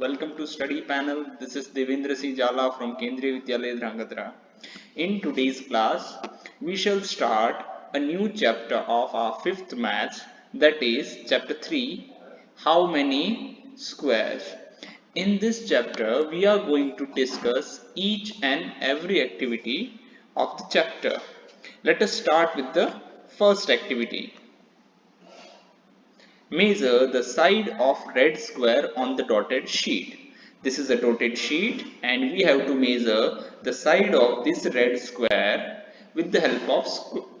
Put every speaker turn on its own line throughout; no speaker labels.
Welcome to study panel. This is Devendra C. Jala from Kendriya Vidyalaya Drangadra. In today's class, we shall start a new chapter of our fifth maths, that is chapter 3, How many squares? In this chapter, we are going to discuss each and every activity of the chapter. Let us start with the first activity. Measure the side of red square on the dotted sheet. This is a dotted sheet and we have to measure the side of this red square with the help of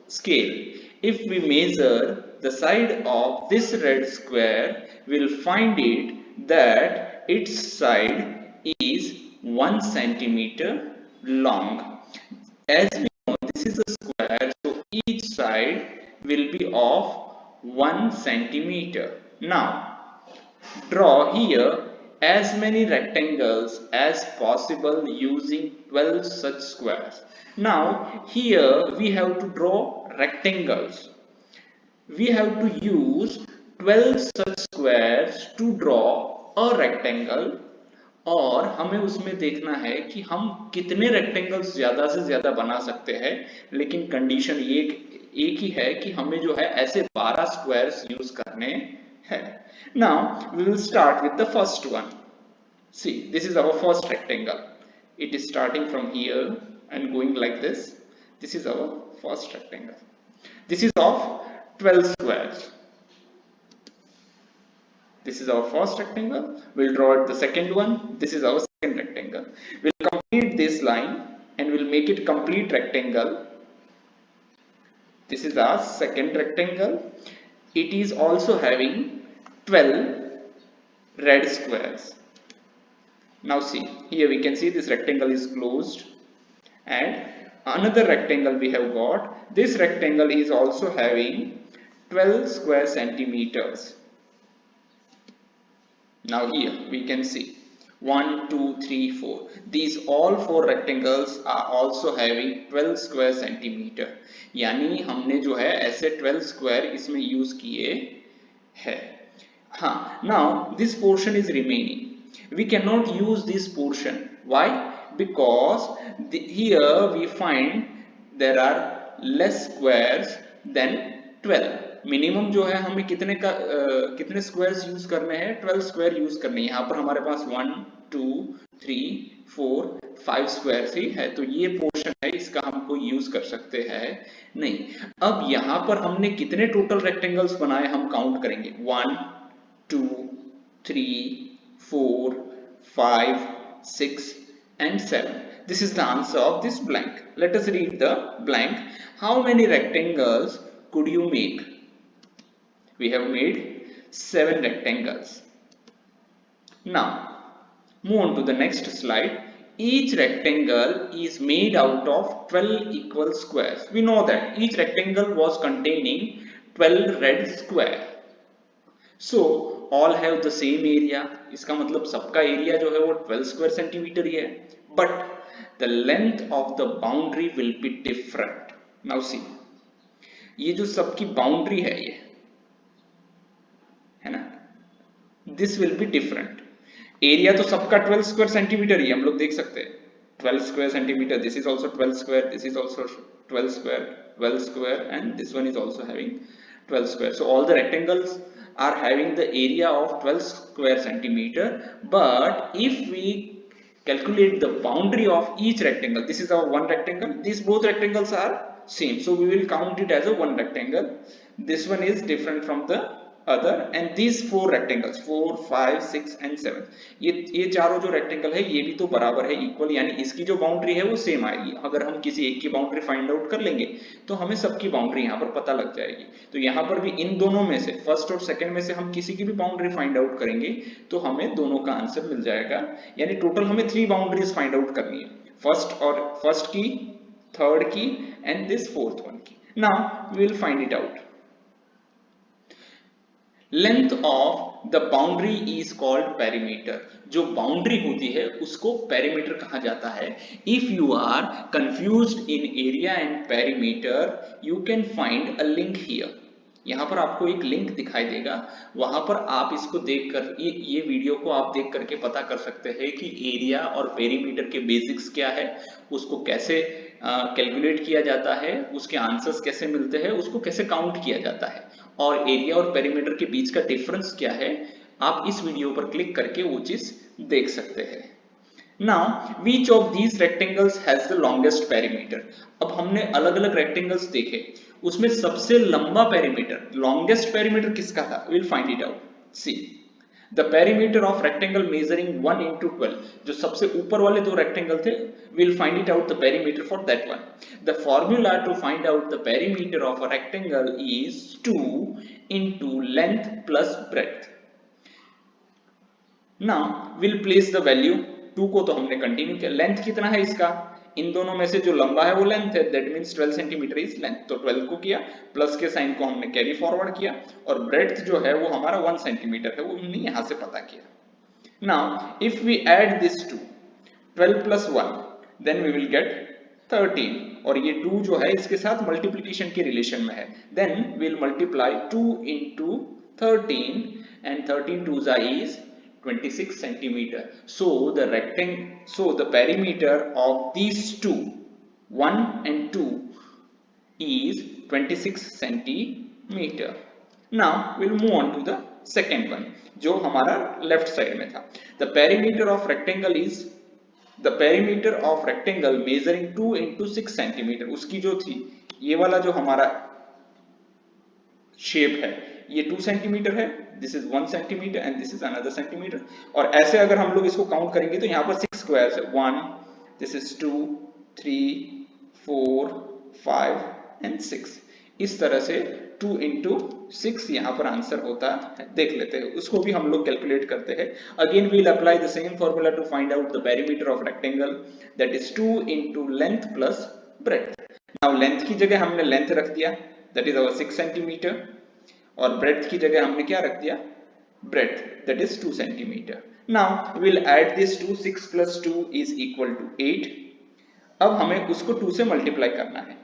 scale. If we measure the side of this red square, we will find it that its side is 1 centimeter long. As we know, this is a square, so each side will be of 1 centimeter. Now, draw here as many rectangles as possible using 12 such squares. Now, here we have to draw rectangles. We have to use 12 such squares to draw a rectangle और हमें उसमें देखना है कि हम कितने rectangles ज्यादा से ज्यादा बना सकते हैं, लेकिन कंडीशन एक ही है कि हमें जो है ऐसे 12 स्क्वायर्स यूज करने हैं. Now we will start with the first one. See, this is our first rectangle. It is starting from here and going like this. This is our first rectangle. This is of 12 squares. This is our first rectangle. We'll draw the second one. This is our second rectangle. We'll complete this line and we'll make it complete rectangle. This is our second rectangle. It is also having 12 red squares. Now see, here we can see this rectangle is closed and another rectangle we have got. This rectangle is also having 12 square centimeters. Now here we can see 1, 2, 3, 4. These all 4 rectangles are also having 12 square centimeter. यानी हमने जो है ऐसे 12 square इसमें use किए हैं. हाँ, now this portion is remaining. We cannot use this portion. Why? Because here we find there are less squares than 12. Minimum जो है हमें कितने स्क्वायर्स यूज करने हैं? 12 स्क्वायर यूज करने हैं. यहाँ पर हमारे पास 1, 2, 3, 4, 5 स्क्वायर्स ही है, तो ये पोर्शन है इसका हमको यूज कर सकते हैं नहीं. अब यहाँ पर हमने कितने टोटल रेक्टेंगल्स बनाए हम काउंट करेंगे. 1, 2, 3, 4, 5, 6 and 7. This is the answer of this blank. Let us read the blank. How many rectangles could you make? We have made 7 rectangles. Now, move on to the next slide. Each rectangle is made out of 12 equal squares. We know that each rectangle was containing 12 red square. So, all have the same area. इसका मतलब सबका area जो है वो 12 square centimeter ही है. But the length of the boundary will be different. Now see, ये जो सबकी बाउंड्री है ये है ना, this will be different. Area तो सबका 12 स्क्वायर सेंटीमीटर ही हम लोग देख सकते हैं. 12 square centimetre. This is also 12 square. This is also 12 square, 12 square and this one is also having 12 square. So all the rectangles are having the area of 12 square centimeter, but if we calculate the boundary of each rectangle, this is our one rectangle, these both rectangles are same, so we will count it as a one rectangle. This one is different from the other and these 4 rectangles 4, 5, 6 and 7, ये चारों जो rectangle है ये भी तो बराबर है, equal, यानी इसकी जो बाउंड्री है वो सेम आएगी. अगर हम किसी एक की बाउंड्री फाइंड आउट कर लेंगे तो हमें सबकी बाउंड्री यहाँ पर पता लग जाएगी. तो यहाँ पर भी इन दोनों में से फर्स्ट और सेकंड में से हम किसी की भी बाउंड्री फाइंड आउट करेंगे तो हमें दोनों का आंसर मिल जाएगा. यानी टोटल हमें 3 बाउंड्रीज फाइंड आउट करनी है, फर्स्ट की, थर्ड की एंड दिस फोर्थ वन की. Now we will find it out. Length of the boundary is called perimeter. जो बाउंड्री होती है उसको पेरीमीटर कहा जाता है. If you are confused in area and perimeter, you can find a link here. यहाँ पर आपको एक लिंक दिखाई देगा, वहां पर आप इसको देखकर ये वीडियो को आप देख करके पता कर सकते हैं कि एरिया और पेरीमीटर के बेसिक्स क्या है, उसको कैसे कैलकुलेट किया जाता है, उसके आंसर्स कैसे मिलते हैं, उसको कैसे काउंट किया जाता है, और एरिया और पेरीमीटर के बीच का डिफरेंस क्या है। आप इस वीडियो पर क्लिक करके वो चीज देख सकते हैं। Now, which of these rectangles has the longest perimeter? अब हमने अलग अलग रेक्टेंगल्स देखे, उसमें सबसे लंबा पेरीमीटर, लॉन्गेस्ट पेरीमीटर किसका था? We'll find it out. See, the perimeter of rectangle measuring 1 into 12, जो सबसे ऊपर वाले दो रेक्टेंगल थे, we'll find it out the perimeter for that one. The formula to find out the perimeter of a rectangle is 2 into length plus breadth. Now we'll place the value, 2 को तो हमने continue किया, length कितना है इसका, इन दोनों में से जो लंबा है वो लेंथ है, that means 12 centimetre is length, तो 12 को किया, प्लस के साइन को हमने कैरी फॉरवर्ड किया, और ब्रेड्थ जो है वो हमारा 1 सेंटीमीटर है, वो हमने यहां से पता किया। Now if we add this to 12 plus 1 then we will get 13, और ये 2 जो है इसके साथ मल्टीप्लिकेशन के रिलेशन में है, then we will multiply 2 into 13 and 13 2s is 26 centimeter. So the perimeter of these two, 1 and 2, is 26 centimeter. Now we'll move on to the second one, जो हमारा left side में था. The perimeter of rectangle is the perimeter of rectangle measuring 2 into 6 centimeter. उसकी जो थी, ये वाला जो हमारा शेप है, ये 2 सेंटीमीटर है, this is 1 centimetre and this is another centimetre, और ऐसे अगर हम लोग इसको काउंट करेंगे तो यहाँ पर 6 स्क्वायर्स है, 1, दिस इज 2, 3, 4, 5 एंड 6, इस तरह से 2 into 6 यहाँ पर आंसर होता है। देख लेते हैं, उसको भी हम लोग कैलकुलेट करते हैं। Again we will apply the same formula to find out the perimeter of rectangle, that is 2 into length plus breadth. Now length की जगह हमने लेंथ रख दिया, दैट इज आवर 6 सेंटीमीटर, और ब्रेड्थ की जगह हमने क्या रख दिया, breadth, that is 2 centimetre. Now we will add this to, 6 plus 2 is equal to 8। अब हमें उसको 2 से मल्टीप्लाई करना है।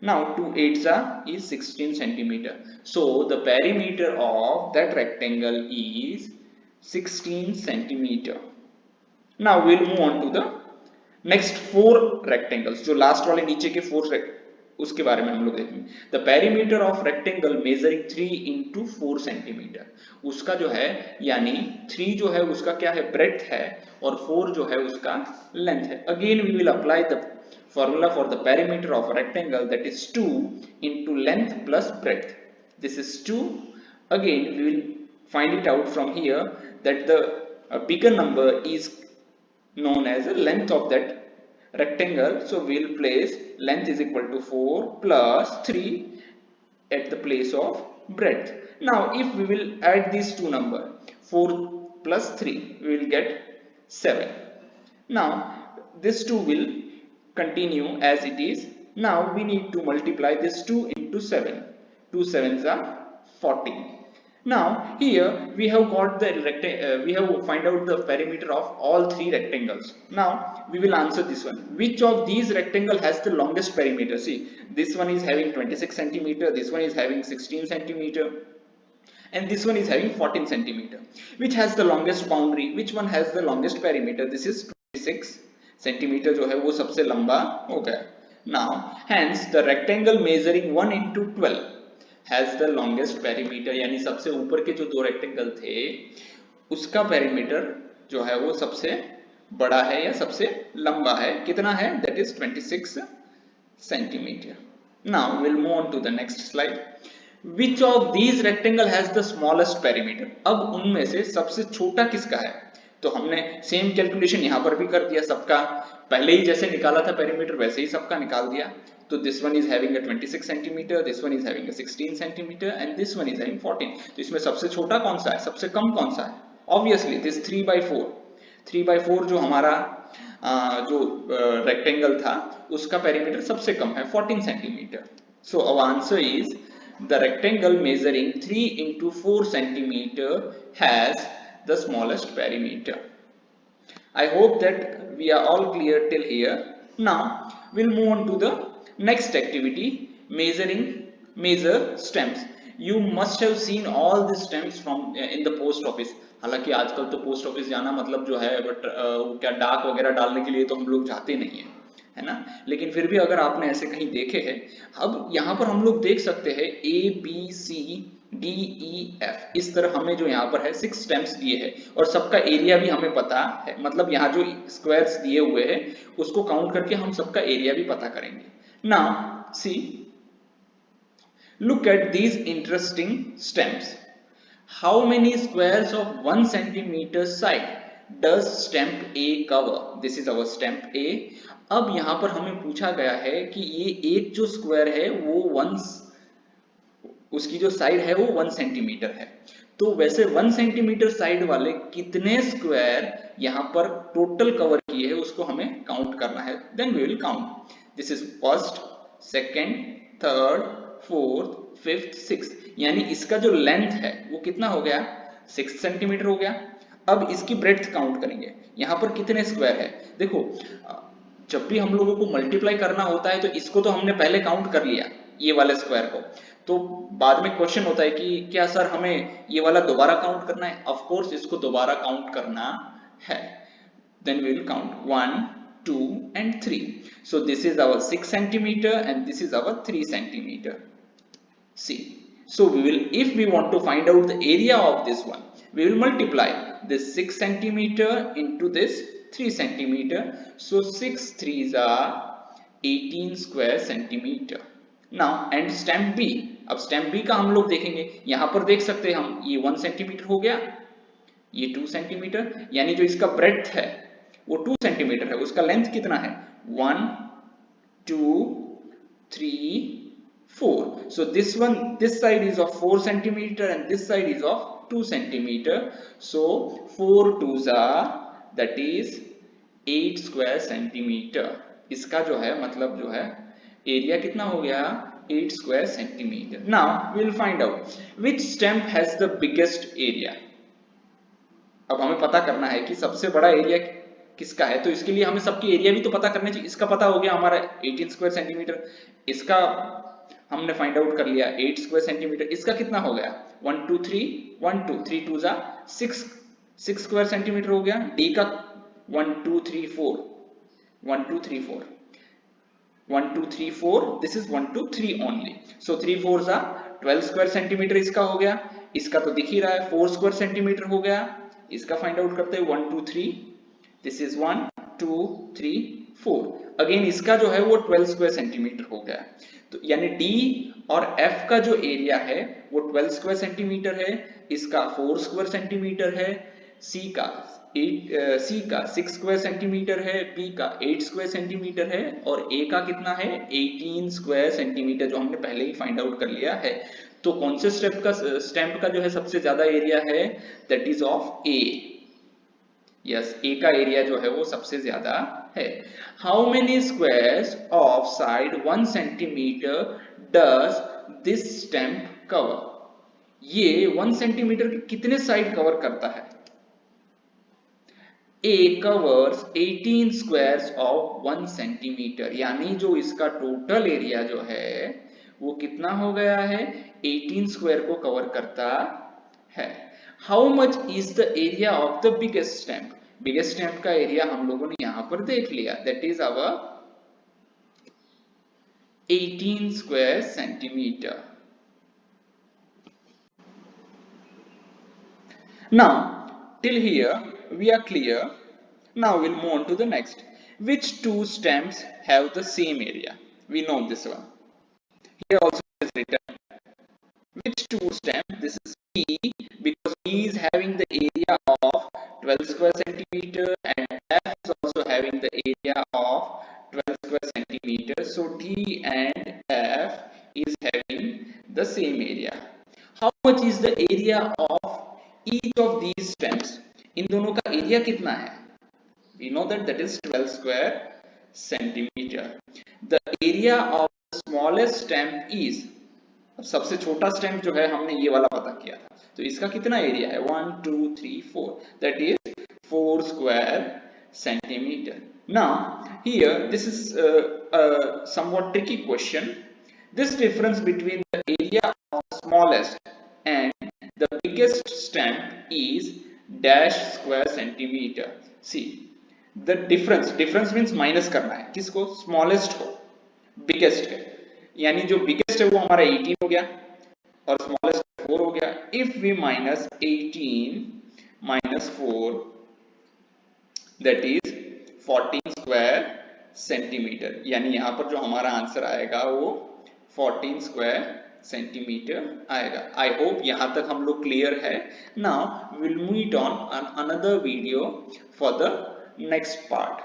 Now 2 8s is 16 centimeter. So the perimeter of that rectangle is 16 centimeter. Now we'll move on to the next 4 rectangles, जो last वाले नीचे के 4 उसके बारे में हम लोग देखेंगे। The perimeter of rectangle measuring 3 into 4 centimetre, उसका जो है यानी 3 जो है उसका क्या है, ब्रेड्थ है, और 4 जो है उसका लेंथ है। Again we will apply the formula for the perimeter of a rectangle, that is 2 into length plus breadth. This is 2. Again we will find it out from here that the bigger number is known as the length of that rectangle, so we will place length is equal to 4 plus 3 at the place of breadth. Now if we will add these two number, 4 plus 3, we will get 7. Now this 2 will continue as it is. Now we need to multiply this 2 into 7. 2 7s are 14. Now here we have got the we have find out the perimeter of all 3 rectangles. Now we will answer this one. Which of these rectangle has the longest perimeter? See, this one is having 26 centimeter, this one is having 16 centimeter, and this one is having 14 centimeter. Which has the longest boundary? Which one has the longest perimeter? This is 26 centimetre जो है वो सबसे लंबा हो गया। Now hence the rectangle measuring 1 into 12 has the longest perimeter, यानी सबसे ऊपर के जो दो रेक्टेंगल थे उसका पेरीमीटर जो है वो सबसे बड़ा है या सबसे लंबा है। कितना है? That is 26 centimetre. Now will move on to the next slide. Which of these rectangle has the smallest perimeter? अब उनमें से सबसे छोटा किसका है? तो हमने सेम कैलकुलेशन यहां पर भी कर दिया, सबका पहले ही जैसे निकाला था पेरीमीटर वैसे ही सबका निकाल दिया। तो this one is having a 26 centimetre, this one is having a 16 centimetre and this one is having 14। तो इसमें सबसे छोटा कौन सा है, सबसे कम कौन सा है? Obviously this 3/4। 3/4 जो हमारा जो रेक्टेंगल था उसका पेरीमीटर सबसे कम है 14 centimetre. So our answer is the rectangle measuring 3 into 4 centimeter has the smallest perimeter. I hope that we are all clear till here. Now we'll move on to the next activity, measure stems. You must have seen all this stamps from in the post office. हालांकि आजकल तो post office जाना मतलब जो है but क्या डाक वगैरह डालने के लिए तो हम लोग जाते नहीं है ना, लेकिन फिर भी अगर आपने ऐसे कहीं देखे हैं। अब यहाँ पर हम लोग देख सकते हैं ABCDEF, इस तरह हमें जो यहाँ पर है 6 स्टैम्प्स दिए हैं और सबका एरिया भी हमें पता है, मतलब यहाँ जो स्क्वायर्स दिए हुए हैं उसको काउंट करके हम सबका एरिया भी पता करेंगे। Now see, look at these interesting stamps. How many squares of 1 centimeter side does stamp A cover? This is our stamp A. अब यहाँ पर हमें पूछा गया है कि ये एक जो स्क्वायर है वो उसकी जो साइड है वो 1 सेंटीमीटर है। तो वैसे 1 सेंटीमीटर साइड वाले कितने स्क्वायर यहाँ पर टोटल कवर किए हैं उसको हमें काउंट करना है। Then we will count. This is first, second, third, fourth, fifth, six, यानी इसका जो लेंथ है वो कितना हो गया, 6 सेंटीमीटर हो गया। अब इसकी ब्रेड्थ काउंट करेंगे, यहाँ पर कितने स्क्वायर है। देखो जब भी हम लोगों को मल्टीप्लाई करना होता है तो इसको तो हमने पहले काउंट कर लिया, ये वाले स्क्वायर को, तो बाद में क्वेश्चन होता है कि क्या सर हमें ये वाला दोबारा काउंट करना है। ऑफ कोर्स इसको दोबारा काउंट करना है। Then we will count 1, 2 and 3. So this is our 6 centimeter and this is our 3 centimeter. See, so we will, if we want to find out the area of this one, we will multiply this 6 centimeter into this 3 centimeter. So 6 3s are 18 square centimeter. Now and stamp B. अब stamp B का हम लोग देखेंगे, यहाँ पर देख सकते हैं हम, ये 1 सेंटीमीटर हो गया, ये 2 सेंटीमीटर, यानी जो इसका ब्रेड्थ है वो 2 सेंटीमीटर है, उसका लेंथ कितना है 1, 2, 3, 4. So this one, this side is of 4 centimeter and this side is of 2 centimeter. So 4 2s are, that is 8 square centimeter. इसका जो है मतलब जो है एरिया कितना हो गया, 8 square centimeter. Now we will find out which stamp has the biggest area. अब हमें पता करना है कि सबसे बड़ा एरिया किसका है, तो इसके लिए हमें सबकी एरिया भी तो पता करनी चाहिए। इसका पता हो गया हमारा 18 स्क्वायर सेंटीमीटर, इसका हमने फाइंड आउट कर लिया 8 स्क्वायर सेंटीमीटर, इसका कितना हो गया 1 2 3 1 2 3 2 जा 6 स्क्वायर सेंटीमीटर हो गया। डी का 1 2 3 4 1 2 3 4 1 2 3 4, दिस इज 1 2 3 ओनली। सो 3 4 जा 12 स्क्वायर सेंटीमीटर इसका हो गया, इसका तो दिख ही रहा है 4 स्क्वायर सेंटीमीटर हो गया। इसका फाइंड आउट करते हैं 1 2 3, दिस इज 1 2 3 4, अगेन इसका जो है वो 12 स्क्वायर सेंटीमीटर हो गया। तो यानी डी और एफ का जो एरिया है वो 12 स्क्वायर सेंटीमीटर है, इसका 4 स्क्वायर सेंटीमीटर है, सी का 6 स्क्वायर सेंटीमीटर है, बी का 8 स्क्वायर सेंटीमीटर है और ए का कितना है 18 स्क्वायर सेंटीमीटर, जो हमने पहले ही फाइंड आउट कर लिया है। तो कौन से स्टैम्प का जो है सबसे ज्यादा एरिया है, that is of A. Yes, A का एरिया जो है वो सबसे ज्यादा है। How many squares of side 1 centimetre does this stamp cover. ये 1 सेंटीमीटर के कितने साइड कवर करता है। A covers 18 squares of 1 centimeter, यानी जो इसका टोटल एरिया जो है वो कितना हो गया है 18 स्क्वायर को कवर करता है। How much is the area of the biggest stamp. Biggest stamp का एरिया हम लोगों ने यहां पर देख लिया, that is our 18 square centimetre. Now till here we are clear. Now we'll move on to the next. Which two stamps have the same area? We know this one. Here also is written which two stamps. This is B, because B is having the area of 12 square centimeter and F is also having the area of 12 square centimeter. So D and F is having the same area. How much is the area of each of these stamps? इन दोनों का area कितना है? We know that is 12 square centimeter. The area of the smallest stamp is, सबसे छोटा stamp जो है हमने ये वाला पता किया था, तो इसका कितना एरिया है 1 2 3 4, that is 4 square centimeter. Now here this is a somewhat tricky question. This difference between the area area of the smallest and the biggest stamp is dash square centimeter. See the difference means minus करना है किसको, smallest को biggest है, यानी जो biggest है वो हमारा 18 हो गया और स्मॉलेस्ट 4 हो गया. If we minus 18 minus 4 that is 14 square centimetre, यानी यहां पर जो हमारा आंसर आएगा वो 14 स्क्वायर सेंटीमीटर आएगा. आई होप यहां तक हम लोग क्लियर है. Now will meet on another video for the next part.